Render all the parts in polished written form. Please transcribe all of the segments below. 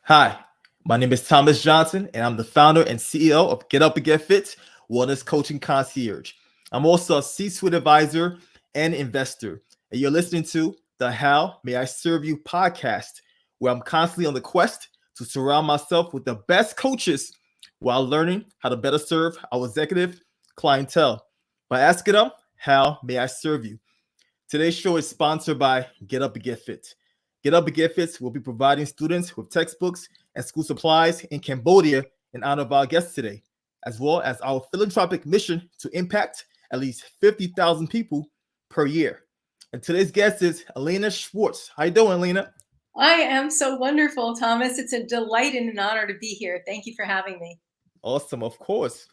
Hi, my name is Thomas Johnson, and I'm the founder and CEO of GetUpNGetFit Wellness Coaching Concierge. I'm also a C-suite advisor and investor, and you're listening to the How May I Serve You podcast, where I'm constantly on the quest to surround myself with the best coaches while learning how to better serve our executive clientele by asking them, how may I serve you? Today's show is sponsored by Get Up and Get Fit. Get Up and Get Fit will be providing students with textbooks and school supplies in Cambodia in honor of our guest today, as well as our philanthropic mission to impact at least 50,000 people per year. And today's guest is Alaina Schwartz. How you doing, Alaina? I am so wonderful, Thomas. It's a delight and an honor to be here. Thank you for having me. Awesome, of course.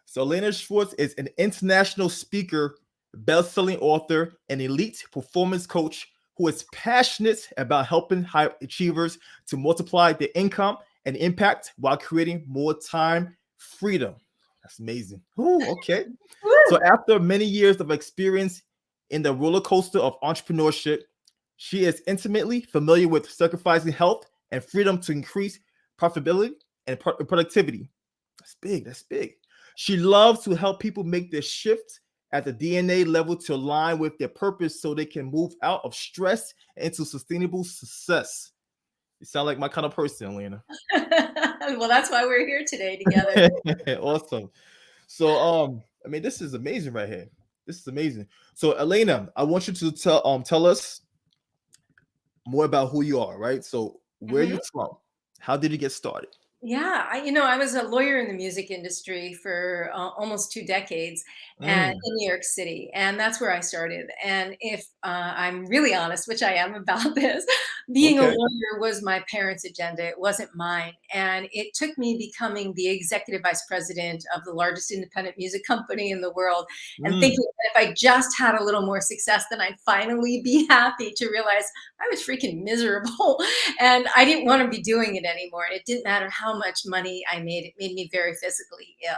So Alaina Schwartz is an international speaker, best-selling author, and elite performance coach who is passionate about helping high achievers to multiply their income and impact while creating more time freedom. That's amazing. Ooh, okay. So after many years of experience in the roller coaster of entrepreneurship, she is intimately familiar with sacrificing health and freedom to increase profitability and productivity. That's big. That's big. She loves to help people make their shift at the DNA level to align with their purpose so they can move out of stress into sustainable success. You sound like my kind of person, Alaina. Well, that's why we're here today together. Awesome. So I mean, this is amazing right here. This is amazing. So Alaina, I want you to tell us more about who you are, right? So where are Mhm. you from? How did you get started? Yeah, I was a lawyer in the music industry for almost 2 decades, and Mm, in New York City, and that's where I started. And if I'm really honest, which I am about this, being a okay. lawyer was my parents' agenda. It wasn't mine, and it took me becoming the executive vice president of the largest independent music company in the world, and Mm, thinking that if I just had a little more success, then I'd finally be happy. To realize I was freaking miserable and I didn't want to be doing it anymore. And it didn't matter how much money I made, it made me very physically ill.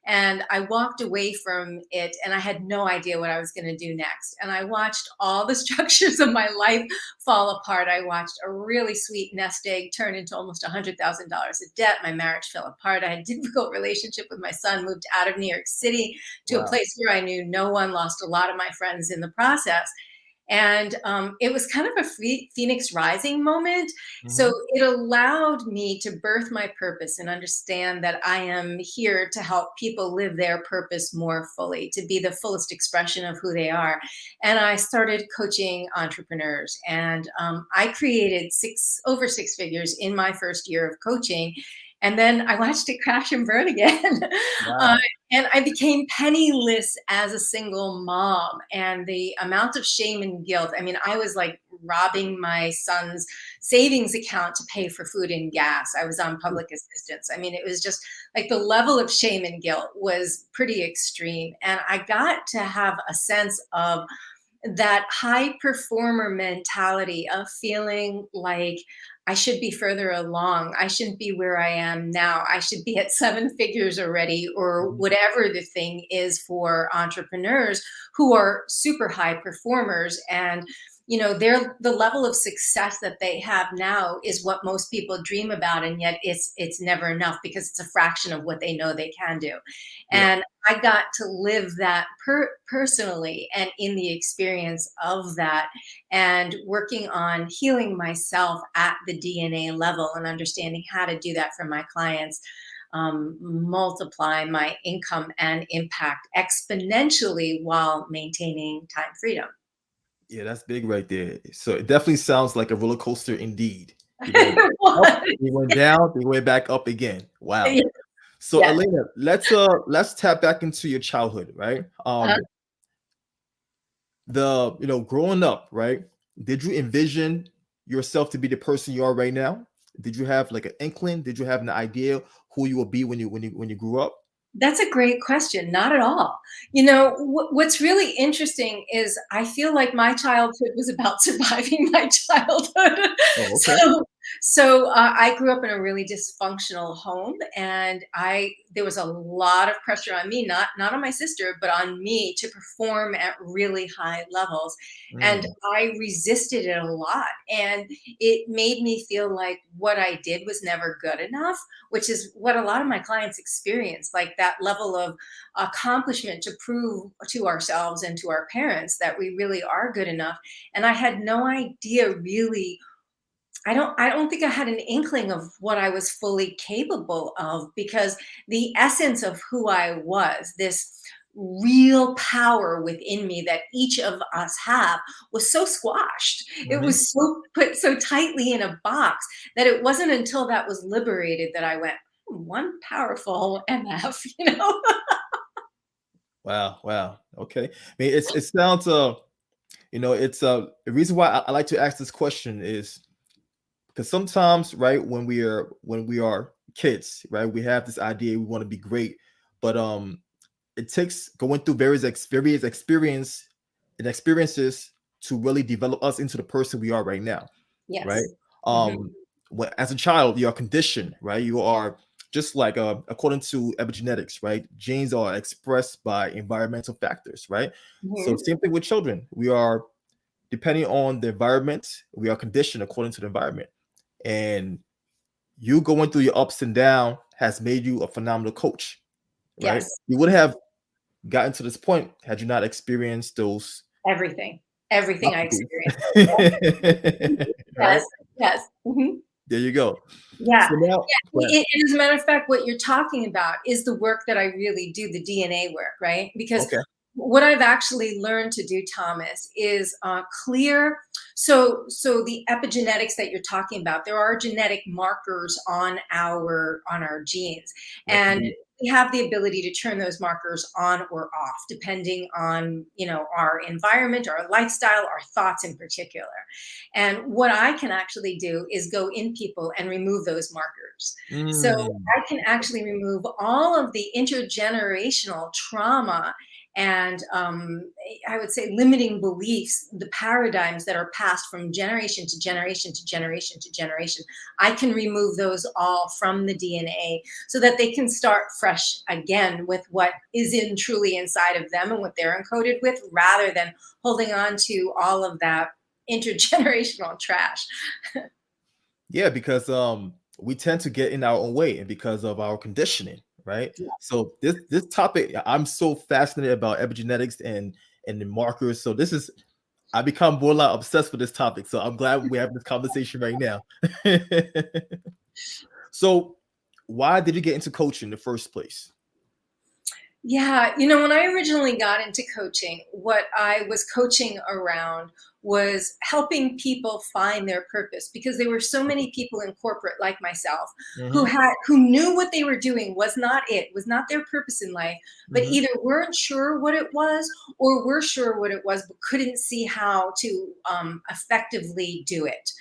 And I walked away from it and I had no idea what I was going to do next. And I watched all the structures of my life fall apart. I watched a really sweet nest egg turn into almost $100,000 of debt. My marriage fell apart. I had a difficult relationship with my son, moved out of New York City to a wow. place where I knew no one, lost a lot of my friends in the process. And it was kind of a phoenix rising moment. So Mhm. it allowed me to birth my purpose and understand that I am here to help people live their purpose more fully, to be the fullest expression of who they are. And I started coaching entrepreneurs, and I created over six figures in my first year of coaching. And then I watched it crash and burn again. uh, Wow. and I became penniless as a single mom. And the amount of shame and guilt, I mean, I was like robbing my son's savings account to pay for food and gas. I was on public assistance. I mean, it was just like the level of shame and guilt was pretty extreme. And I got to have a sense of that high performer mentality of feeling like I should be further along. I shouldn't be where I am now. I should be at seven figures already, or Mhm. whatever the thing is for entrepreneurs who are super high performers. And the level of success that they have now is what most people dream about, and yet it's never enough because it's a fraction of what they know they can do. Yeah. And I got to live that personally and in the experience of that, and working on healing myself at the DNA level and understanding how to do that for my clients, multiply my income and impact exponentially while maintaining time freedom. Yeah, that's big right there. So it definitely sounds like a roller coaster indeed. You know, It up, was. we went down, we went back up again. Wow. Yes. So Yes. Alaina, let's tap back into your childhood, right? Uh, Growing up, right? Did you envision yourself to be the person you are right now? Did you have like an inkling? Did you have an idea who you will be when you grew up? That's a great question. Not at all. What's really interesting is I feel like my childhood was about surviving my childhood. Oh, okay. so, So I grew up in a really dysfunctional home, and there was a lot of pressure on me, not on my sister, but on me to perform at really high levels. And Mm, I resisted it a lot, and it made me feel like what I did was never good enough, which is what a lot of my clients experience, like that level of accomplishment to prove to ourselves and to our parents that we really are good enough. And I had no idea really. I don't think I had an inkling of what I was fully capable of, because the essence of who I was, this real power within me that each of us have, was so squashed. It mhm. was so put so tightly in a box that it wasn't until that was liberated that I went, one powerful MF, you know? Wow, wow. Okay. I mean, it sounds it's the reason why I like to ask this question is because sometimes, right, when we are kids, right, we have this idea we want to be great, but it takes going through various experiences to really develop us into the person we are right now, right? Yes. Mhm. Um, as a child, you are conditioned, right? You are just like according to epigenetics, right? Genes are expressed by environmental factors, right? So Mhm. same thing with children. We are depending on the environment, we are conditioned according to the environment. And you going through your ups and down has made you a phenomenal coach, right? Yes. You would have gotten to this point had you not experienced those Everything. Everything I obstacles. experienced. Right? Yes. Yes. Mhm. There you go. Yeah. So now, Yeah, and as a matter of fact, what you're talking about is the work that I really do, the DNA work, right? Because okay. what I've actually learned to do, Thomas, is clear. So the epigenetics that you're talking about, there are genetic markers on our genes, Yes, and indeed. we have the ability to turn those markers on or off depending on our environment, our lifestyle, our thoughts in particular. And what I can actually do is go in people and remove those markers. So Mm, I can actually remove all of the intergenerational trauma and I would say limiting beliefs, the paradigms that are passed from generation to generation to generation to generation. I can remove those all from the DNA so that they can start fresh again with what is in truly inside of them and what they're encoded with, rather than holding on to all of that intergenerational trash. yeah, because we tend to get in our own way and because of our conditioning, right? So this topic, I'm so fascinated about epigenetics and the markers. So this is I become more like obsessed with this topic. So I'm glad we have this conversation right now. So why did you get into coaching in the first place? Yeah, when I originally got into coaching, what I was coaching around was helping people find their purpose, because there were so many people in corporate like myself who Mhm, who knew what they were doing was not their purpose in life, but mhm, either weren't sure what it was or were sure what it was but couldn't see how to effectively do it.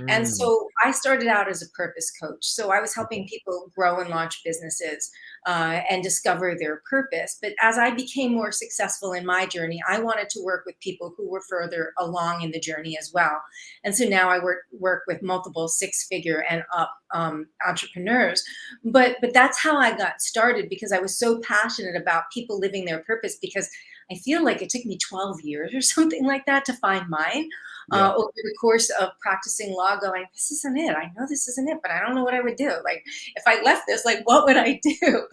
And mm, so I started out as a purpose coach. So I was helping people grow and launch businesses and discover their purpose. But as I became more successful in my journey, I wanted to work with people who were further along in the journey as well. And so now I work with multiple six-figure and up entrepreneurs. But that's how I got started, because I was so passionate about people living their purpose. Because I feel like it took me 12 years or something like that to find mine. yeah. Over the course of practicing law, going, this isn't it. I know this isn't it, but I don't know what I would do. Like, if I left this, like, what would I do?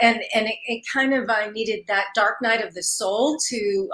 And it kind of, I needed that dark night of the soul to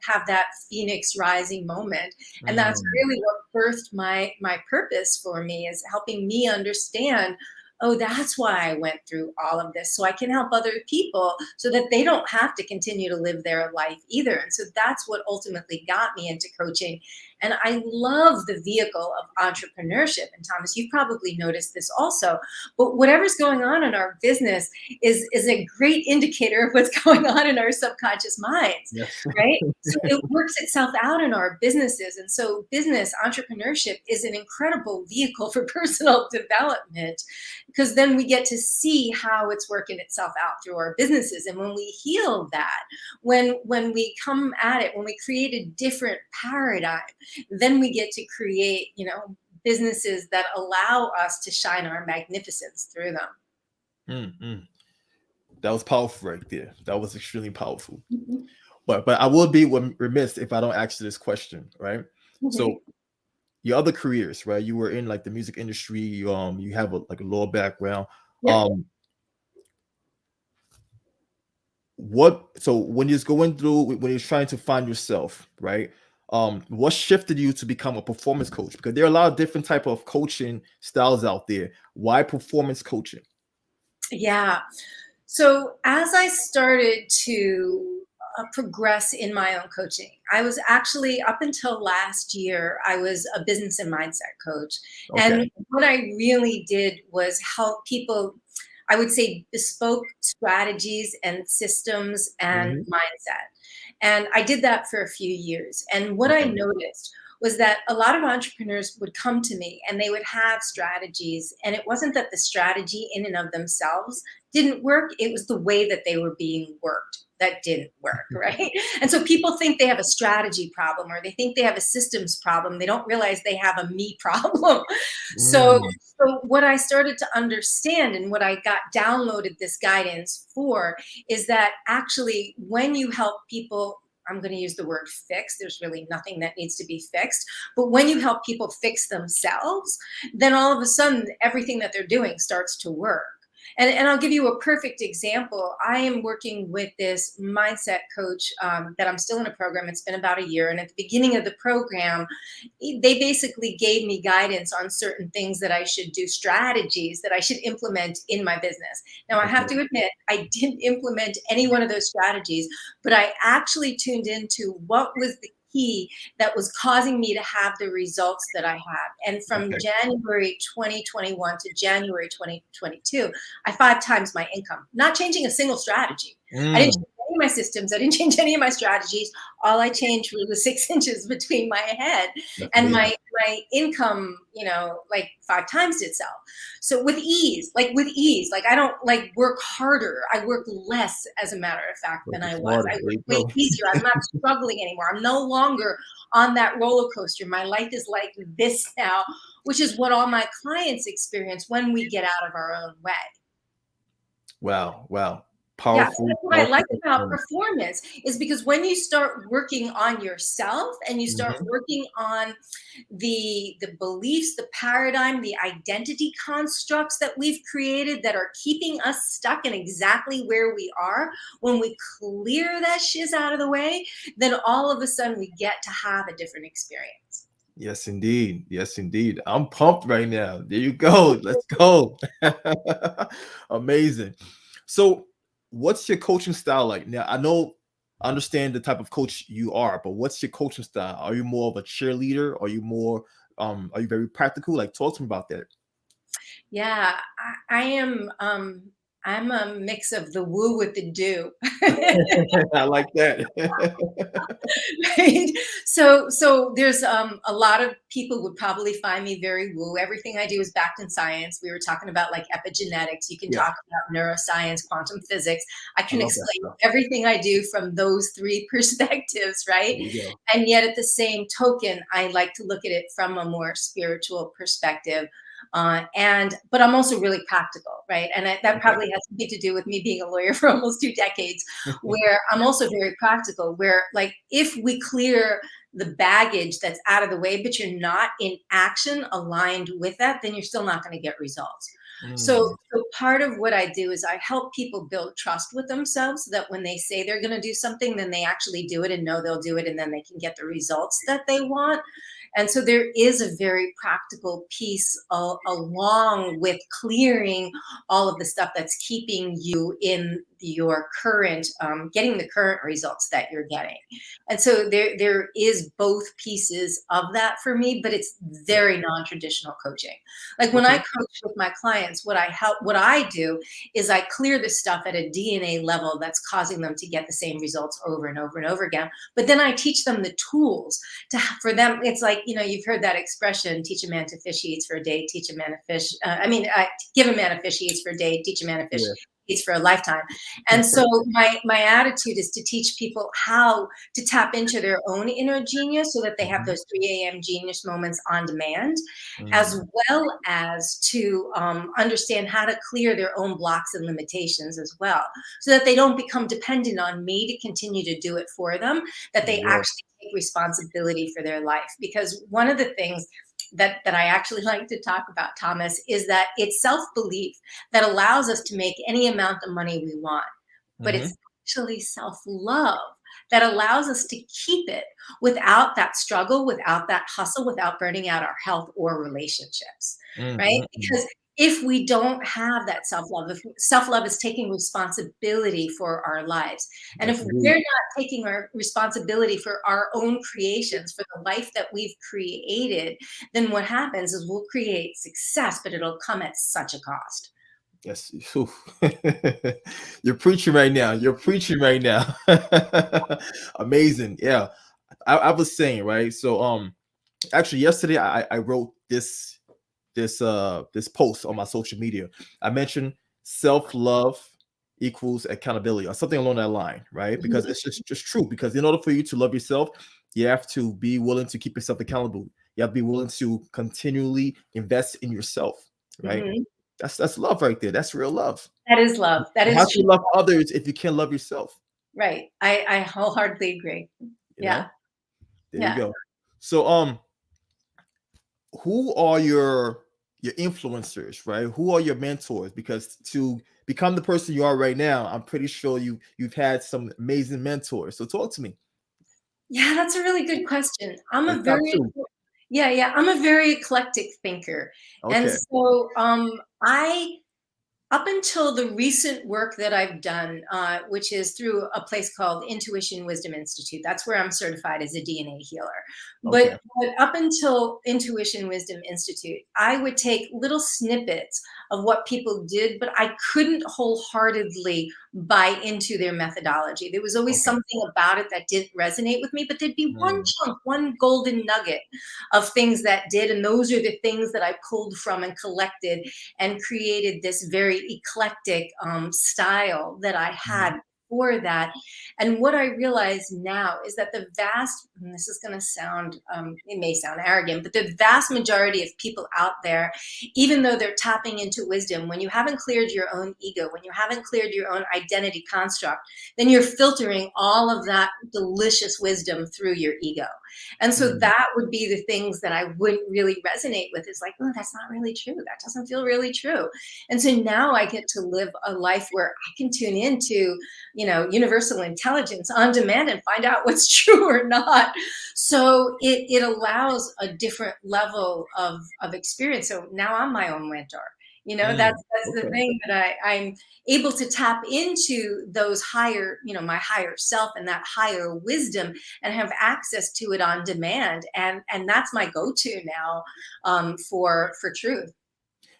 have that phoenix rising moment. And that's Mm, really what birthed my purpose for me, is helping me understand, oh, that's why I went through all of this, so I can help other people so that they don't have to continue to live their life either. And so that's what ultimately got me into coaching. And I love the vehicle of entrepreneurship. And Thomas, you've probably noticed this also, but whatever's going on in our business is a great indicator of what's going on in our subconscious minds, yes. right? So it works itself out in our businesses. And so business entrepreneurship is an incredible vehicle for personal development, because then we get to see how it's working itself out through our businesses. And when we heal that, when we come at it, when we create a different paradigm, then we get to create, businesses that allow us to shine our magnificence through them. Mm. That was powerful right there. That was extremely powerful. Mhm. But I will be remiss if I don't ask you this question, right? Mhm. So your other careers, right? You were in like the music industry. You have like a law background. Yep. Um, what? So when you're going through, when you're trying to find yourself, right? What shifted you to become a performance coach? Because there are a lot of different type of coaching styles out there. Why performance coaching? Yeah. So as I started to progress in my own coaching, I was actually, up until last year, I was a business and mindset coach. Okay. And what I really did was help people, I would say, bespoke strategies and systems and Hmm. mindset. And I did that for a few years. And what I Okay. noticed was that a lot of entrepreneurs would come to me and they would have strategies. And it wasn't that the strategy in and of themselves didn't work, it was the way that they were being worked that didn't work, right? And so people think they have a strategy problem, or they think they have a systems problem. They don't realize they have a me problem. So Mm. so what I started to understand, and what I got downloaded this guidance for, is that actually when you help people, I'm going to use the word fix, there's really nothing that needs to be fixed, but when you help people fix themselves, then all of a sudden everything that they're doing starts to work. And I'll give you a perfect example. I am working with this mindset coach that I'm still in a program. It's been about a year. And at the beginning of the program, they basically gave me guidance on certain things that I should do, strategies that I should implement in my business. Now, I have Okay. to admit, I didn't implement any one of those strategies, but I actually tuned into what was the key that was causing me to have the results that I have. And from Okay. January 2021 to January 2022, I 5 times my income, not changing a single strategy. I didn't Mm. change any of my systems. I didn't change any of my strategies. All I changed was the 6 inches between my head, That's and amazing. my income, like 5 times itself. So with ease, I don't like work harder. I work less, as a matter of fact, than Working I was. smarter. I There work you way go. easier. I'm not struggling anymore. I'm no longer on that roller coaster. My life is like this now, which is what all my clients experience when we get out of our own way. Wow. Wow. Yeah, so Powerful, that's what I powerful like about performance. performance, is because when you start working on yourself and you start Mhm. working on the beliefs, the paradigm, the identity constructs that we've created that are keeping us stuck in exactly where we are, when we clear that shiz out of the way, then all of a sudden we get to have a different experience. Yes, indeed. Yes, indeed. I'm pumped right now. There you go. Let's go. Amazing. So, what's your coaching style like? Now, I understand the type of coach you are, but what's your coaching style? Are you more of a cheerleader? Are you very practical? Like, talk to me about that. Yeah, I am. I'm a mix of the woo with the do. I like that. Right? So there's a lot of people would probably find me very woo. Everything I do is backed in science. We were talking about like epigenetics. You can Yeah, talk about neuroscience, quantum physics. I I can love that explain stuff. everything I do from those three perspectives, right? There you go. And yet at the same token, I like to look at it from a more spiritual perspective. But I'm also really practical, right? And that Okay. probably has something to do with me being a lawyer for almost 2 decades, where I'm also very practical, where like if we clear the baggage that's out of the way, but you're not in action aligned with that, then you're still not going to get results. So, Mm. so part of what I do is I help people build trust with themselves, so that when they say they're going to do something, then they actually do it and know they'll do it, and then they can get the results that they want. And so there is a very practical piece along with clearing all of the stuff that's keeping you in your current, getting the current results that you're getting. And so there is both pieces of that for me, but it's Yeah. very non-traditional coaching. Like when I Okay. coach with my clients, what I do is I clear the stuff at a DNA level that's causing them to get the same results over and over and over again. But then I teach them the tools for them. It's like, you've heard that expression, teach a man to fish, he eats for a day, teach a man to fish. Give a man a fish, he eats for a day, teach a man to fish, Yeah. replicates for a lifetime. And so my attitude is to teach people how to tap into their own inner genius so that they have those 3 a.m. genius moments on demand, as well as to understand how to clear their own blocks and limitations as well, so that they don't become dependent on me to continue to do it for them, that they actually take responsibility for their life. Because one of the things that I actually like to talk about, Thomas, is that it's self-belief that allows us to make any amount of money we want, but it's actually self-love that allows us to keep it without that struggle, without that hustle, without burning out our health or relationships, right? Because if we don't have that self-love, if self-love is taking responsibility for our lives, and if we're not taking our responsibility for our own creations, for the life that we've created, then what happens is we'll create success, but it'll come at such a cost. Yes. You're preaching right now. You're preaching right now. Amazing. Yeah. I was saying, right? So actually yesterday I wrote this post on my social media. I mentioned self-love equals accountability or something along that line, right? Because it's just true. Because in order for you to love yourself, you have to be willing to keep yourself accountable. You have to be willing to continually invest in yourself, right? That's love right there. That's real love. That is love. That How is can you true. love others if you can't love yourself? Right. I wholeheartedly agree. You Yeah. know? There you go. So who are your influencers, right? Who are your mentors? Because to become the person you are right now, I'm pretty sure you've had some amazing mentors. So talk to me. Yeah, that's a really good question. I'm a Like top very two. I'm a very eclectic thinker. And Okay. so I up until the recent work that I've done, which is through a place called Intuition Wisdom Institute. That's where I'm certified as a DNA healer. Okay. But up until Intuition Wisdom Institute, I would take little snippets of what people did, but I couldn't wholeheartedly buy into their methodology. There was always Okay. something about it that didn't resonate with me, but there'd be one Mm. chunk, one golden nugget of things that did. And those are the things that I pulled from and collected and created this very eclectic style that I had for that. And what I realize now is that the vast, and this is going to sound, it may sound arrogant, but the vast majority of people out there, even though they're tapping into wisdom, when you haven't cleared your own ego, when you haven't cleared your own identity construct, then you're filtering all of that delicious wisdom through your ego. And so that would be the things that I wouldn't really resonate with. Is like, oh, that's not really true. That doesn't feel really true. And so now I get to live a life where I can tune into, universal intelligence on demand and find out what's true or not. So it allows a different level of experience. So now I'm my own mentor. That's the thing that I'm able to tap into those higher, my higher self and that higher wisdom and have access to it on demand. And that's my go-to now for truth.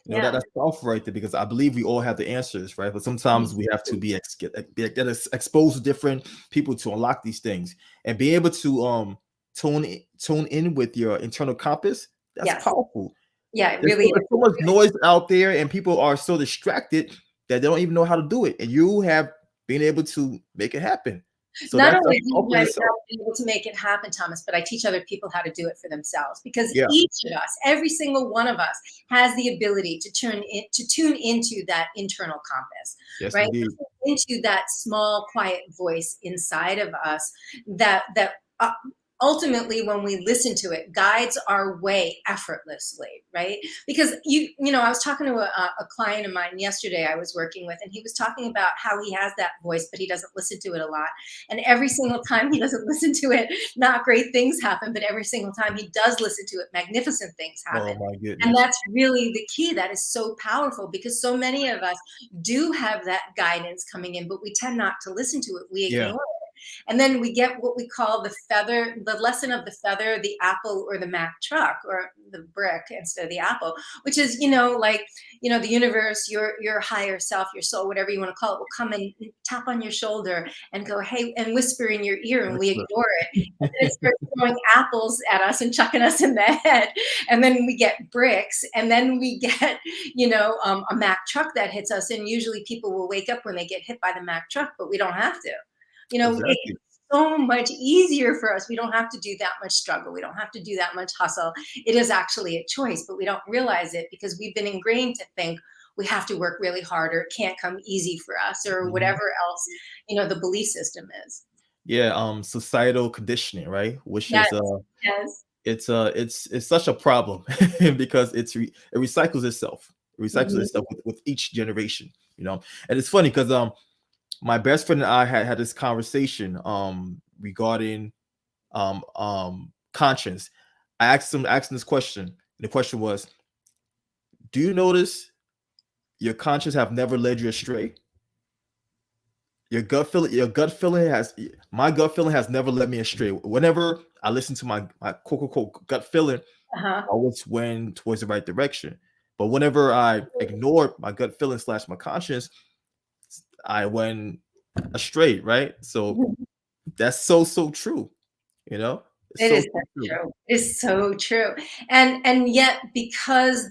That's powerful right there, because I believe we all have the answers, right? But sometimes we have to get exposed to different people to unlock these things and be able to tune in with your internal compass. That's powerful. Yeah, it really is. There's so much noise out there, and people are so distracted that they don't even know how to do it. And you have been able to make it happen. So Not that's only do powerful in I itself. be able to make it happen, Thomas, but I teach other people how to do it for themselves, because Yeah. each of us, every single one of us, has the ability to tune into that internal compass, Yes, right? indeed. Into that small, quiet voice inside of us that ultimately, when we listen to it, guides our way effortlessly, right? Because I was talking to a client of mine yesterday I was working with, and he was talking about how he has that voice, but he doesn't listen to it a lot. And every single time he doesn't listen to it, not great things happen, but every single time he does listen to it, magnificent things happen. Oh my goodness. And that's really the key. That is so powerful, because so many of us do have that guidance coming in, but we tend not to listen to it. We ignore it. And then we get what we call the lesson of the feather, the apple, or the Mack truck, or the brick instead of the apple, which is, the universe, your higher self, your soul, whatever you want to call it, will come and tap on your shoulder and go, hey, and whisper in your ear, and we ignore it. And then it starts throwing apples at us and chucking us in the head. And then we get bricks, and then we get, a Mack truck that hits us. And usually people will wake up when they get hit by the Mack truck, but we don't have to. Exactly. It's so much easier for us. We don't have to do that much struggle. We don't have to do that much hustle. It is actually a choice, but we don't realize it because we've been ingrained to think we have to work really hard, or it can't come easy for us, or whatever else, the belief system is. Yeah, societal conditioning, right? Which Yes, is yes. it's such a problem because it recycles itself. It recycles Mhm, itself with each generation, you know. And it's funny because my best friend and I had this conversation regarding conscience. I asked him this question, and the question was, do you notice your conscience have never led you astray? Your gut feeling has my gut feeling has never led me astray. Whenever I listen to my quote unquote gut feeling, uh-huh. I always went towards the right direction. But whenever I ignored my gut feeling slash my conscience, I went astray, right? So that's so true, you know? It's It so is so true. true. It is so true. And yet, because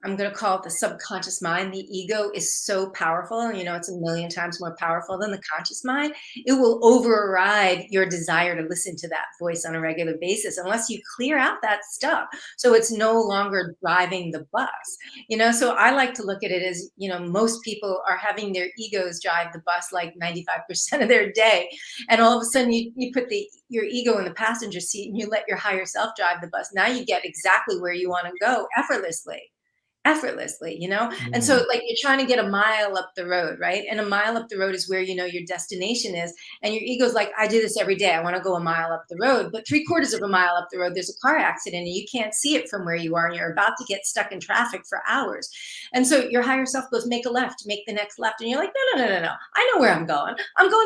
I'm going to call it the subconscious mind. The ego is so powerful, and it's a million times more powerful than the conscious mind. It will override your desire to listen to that voice on a regular basis unless you clear out that stuff. So it's no longer driving the bus. So I like to look at it as, most people are having their egos drive the bus like 95% of their day. And all of a sudden you put your ego in the passenger seat and you let your higher self drive the bus. Now you get exactly where you want to go effortlessly. And so, Mm, like, you're trying to get a mile up the road, right? And a mile up the road is where your destination is. And your ego's like, I do this every day, I want to go a mile up the road. But 3/4 of a mile up the road, there's a car accident and you can't see it from where you are, and you're about to get stuck in traffic for hours. And so your higher self goes, make a left, make the next left. And you're like, no, no, no, no, no, I know where I'm going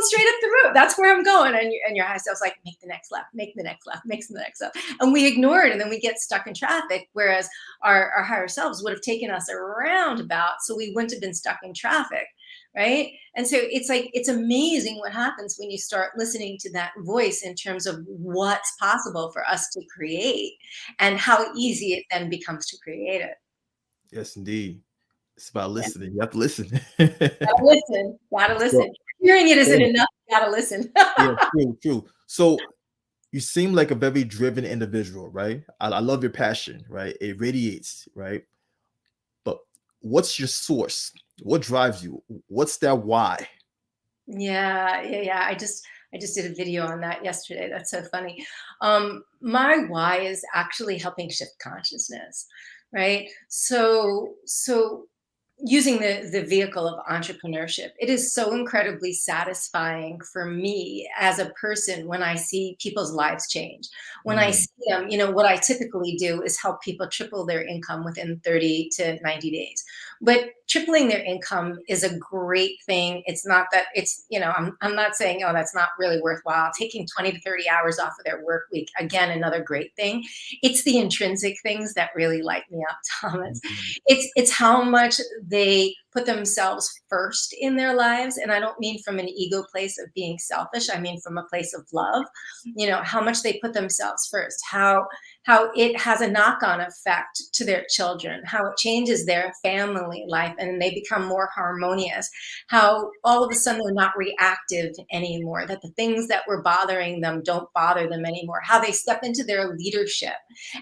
straight up the road, that's where I'm going. And your higher self's like, make the next left, make the next left, makes the next left. And we ignore it, and then we get stuck in traffic, whereas our higher selves would have taken us a roundabout, so we wouldn't have been stuck in traffic, right? And so it's amazing what happens when you start listening to that voice in terms of what's possible for us to create, and how easy it then becomes to create it. yes, indeed. It's about Yeah. listening. You have to listen. Gotta listen, gotta So, listen. Hearing it isn't so enough, you gotta listen. yeah, true, true. So you seem like a very driven individual, right? I love your passion, right? It radiates, right? But what's your source? What drives you? What's that why? Yeah, yeah, yeah. I just did a video on that yesterday. That's so funny. My why is actually helping shift consciousness, right? So using the vehicle of entrepreneurship, it is so incredibly satisfying for me as a person when I see people's lives change. When I Mm, see them, what I typically do is help people triple their income within 30 to 90 days. But tripling their income is a great thing. It's not that it's, I'm not saying, oh, that's not really worthwhile. Taking 20 to 30 hours off of their work week, again, another great thing. It's the intrinsic things that really light me up, Thomas. mm, It's how much they put themselves first in their lives. And I don't mean from an ego place of being selfish. I mean from a place of love. How much they put themselves first, how it has a knock-on effect to their children, how it changes their family life and they become more harmonious, how all of a sudden they're not reactive anymore, that the things that were bothering them don't bother them anymore, how they step into their leadership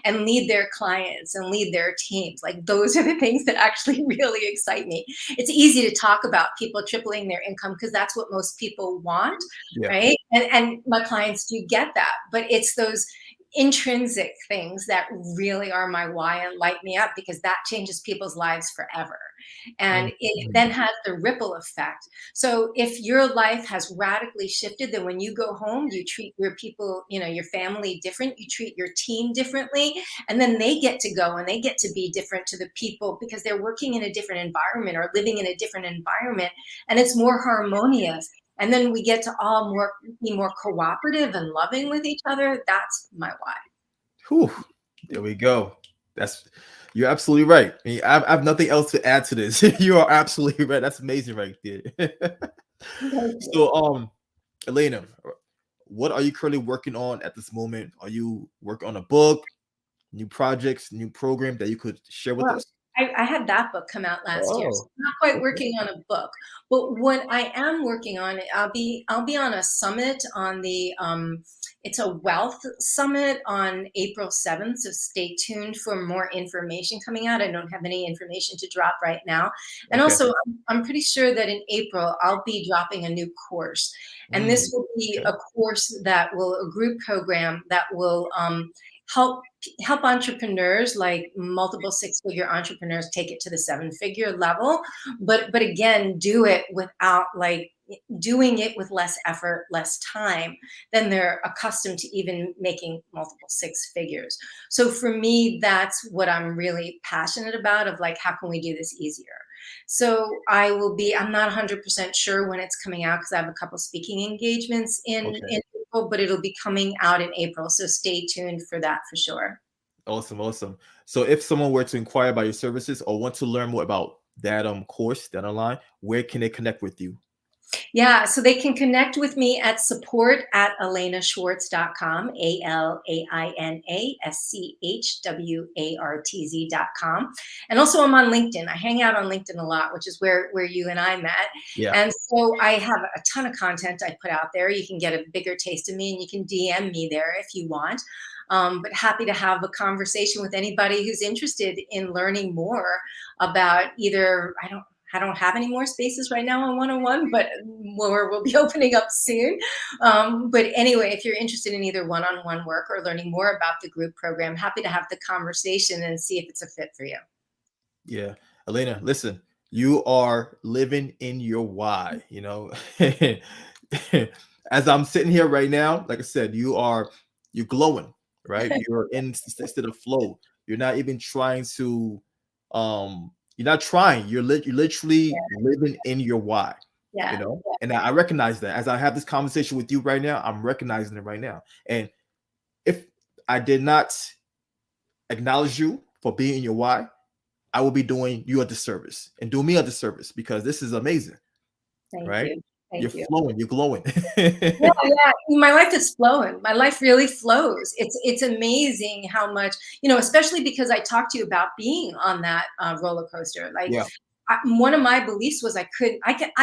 and lead their clients and lead their teams. Like, those are the things that actually really excite me. It's easy to talk about people tripling their income because that's what most people want, yeah. right? And my clients do get that, but it's those intrinsic things that really are my why and light me up, because that changes people's lives forever. And Mm, it mm, then has the ripple effect. So if your life has radically shifted, then when you go home, you treat your people, your family different, you treat your team differently, and then they get to go and they get to be different to the people because they're working in a different environment or living in a different environment, and it's more harmonious. And then we get to all be more cooperative and loving with each other. That's my why. Whew, there we go. That's You're absolutely right. I mean, I have nothing else to add to this. You are absolutely right. That's amazing right there. So, Alaina, what are you currently working on at this moment? Are you working on a book, new projects, new program that you could share with Well, us? I had that book come out last year, so Oh, I'm not quite okay. working on a book, but what I am working on, I'll be on a summit on the it's a wealth summit on April 7th, so stay tuned for more information coming out. I don't have any information to drop right now. And Okay. also, I'm pretty sure that in April I'll be dropping a new course. And this will be Okay. a course a group program that will help entrepreneurs, like multiple six-figure entrepreneurs, take it to the seven-figure level, but again, do it without like doing it with less effort, less time than they're accustomed to, even making multiple six figures. So for me, that's what I'm really passionate about, of like, how can we do this easier? So I'm not 100% sure when it's coming out, because I have a couple speaking engagements Okay. in April, but it'll be coming out in April. So stay tuned for that for sure. Awesome. Awesome. So if someone were to inquire about your services or want to learn more about that course, that online, where can they connect with you? Yeah, so they can connect with me at support@alainaschwartz.com, ALAINASCHWARTZ.com. And also I'm on LinkedIn. I hang out on LinkedIn a lot, which is where you and I met. Yeah. And so I have a ton of content I put out there. You can get a bigger taste of me, and you can DM me there if you want. But happy to have a conversation with anybody who's interested in learning more about either, I don't have any more spaces right now on one-on-one, but more will be opening up soon. But anyway, if you're interested in either one-on-one work or learning more about the group program, happy to have the conversation and see if it's a fit for you. Yeah. Alaina, listen, you are living in your why, As I'm sitting here right now, like I said, you're glowing, right? You're in state of flow. You're not even trying to you're not trying. You're literally living in your why, Yeah. And I recognize that as I have this conversation with you right now, I'm recognizing it right now. And if I did not acknowledge you for being in your why, I will be doing you a disservice and do me a disservice, because this is amazing, Thank right? you. You're Thank you. flowing, you're glowing. Yeah, yeah. My life is flowing. My life really flows. It's amazing how much, especially because I talked to you about being on that roller coaster. Like, Yeah. one of my beliefs was I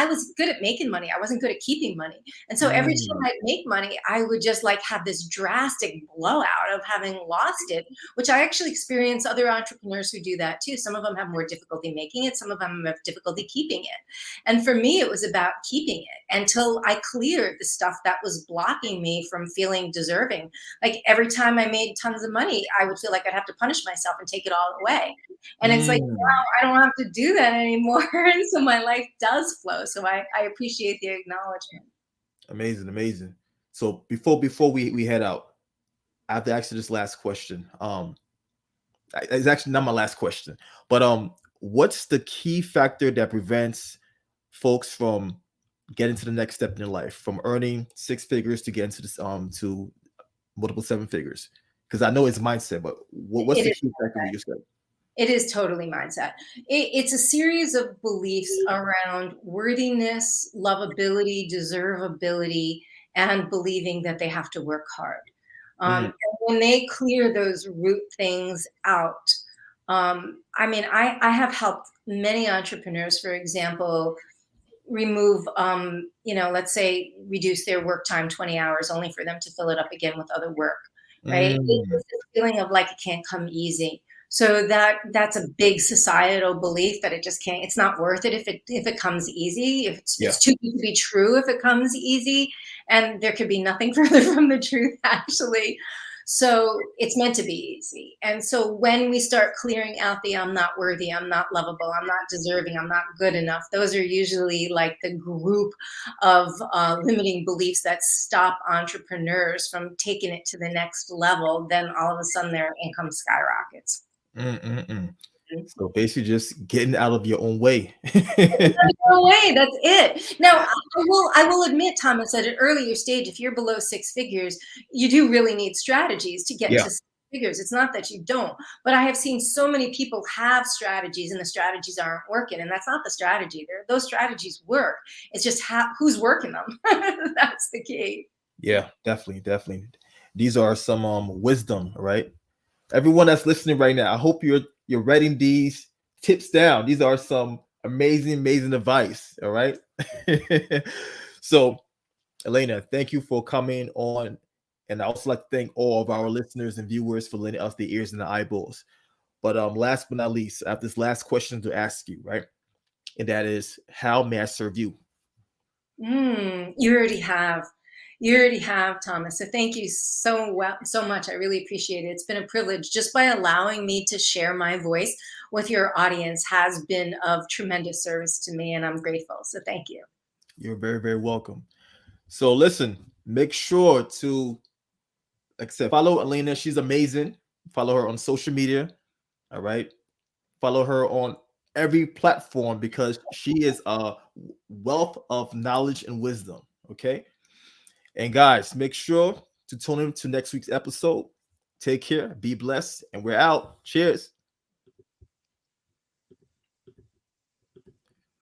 was good at making money. I wasn't good at keeping money. And so every time Mm, I'd make money, I would just like have this drastic blowout of having lost it, which I actually experience other entrepreneurs who do that too. Some of them have more difficulty making it. Some of them have difficulty keeping it. And for me, it was about keeping it until I cleared the stuff that was blocking me from feeling deserving. Like every time I made tons of money, I would feel like I'd have to punish myself and take it all away. And it's like, mm. I don't have to do that anymore. And so my life does flow. So I appreciate the acknowledgement. Amazing, amazing. So before we head out, I have to ask you this last question. It's actually not my last question, but what's the key factor that prevents folks from getting to the next step in their life, from earning six figures to get into this to multiple seven figures? Because I know it's mindset, but what's It the is, key factor you just said? it is totally mindset. It's a series of beliefs around worthiness, lovability, deservability, and believing that they have to work hard. Mm, And when they clear those root things out, I mean, I have helped many entrepreneurs, for example, remove, let's say reduce their work time 20 hours only for them to fill it up again with other work, right? mm. It's this feeling of like it can't come easy. So that's a big societal belief that it just can't, it's not worth it if it comes easy, if Yeah. it's too good to be true if it comes easy. And there could be nothing further from the truth, actually. So it's meant to be easy. And so when we start clearing out the I'm not worthy, I'm not lovable, I'm not deserving, I'm not good enough, those are usually like the group of limiting beliefs that stop entrepreneurs from taking it to the next level. Then all of a sudden their income skyrockets. Mm, mm, mm. So basically just getting out of your own way. No way, that's it. Now, I will admit, Thomas, at an earlier stage, if you're below six figures, you do really need strategies to get Yeah. to six figures. It's not that you don't, but I have seen so many people have strategies and the strategies aren't working, and that's not the strategy. Those strategies work. It's just who's working them. That's the key. Yeah, definitely, definitely. These are some wisdom, right? Everyone that's listening right now, I hope you're writing these tips down. These are some amazing, amazing advice. All right. So, Alaina, thank you for coming on. And I also like to thank all of our listeners and viewers for lending us the ears and the eyeballs. But last but not least, I have this last question to ask you, right? And that is, how may I serve you? You already have. You already have, Thomas. So thank you so much. I really appreciate it. It's been a privilege. Just by allowing me to share my voice with your audience has been of tremendous service to me, and I'm grateful. So thank you. You're very, very welcome. So listen, make sure to, like I said, follow Alaina. She's amazing. Follow her on social media. All right. Follow her on every platform because she is a wealth of knowledge and wisdom. Okay. And guys, make sure to tune in to next week's episode. Take care, be blessed, and we're out. Cheers.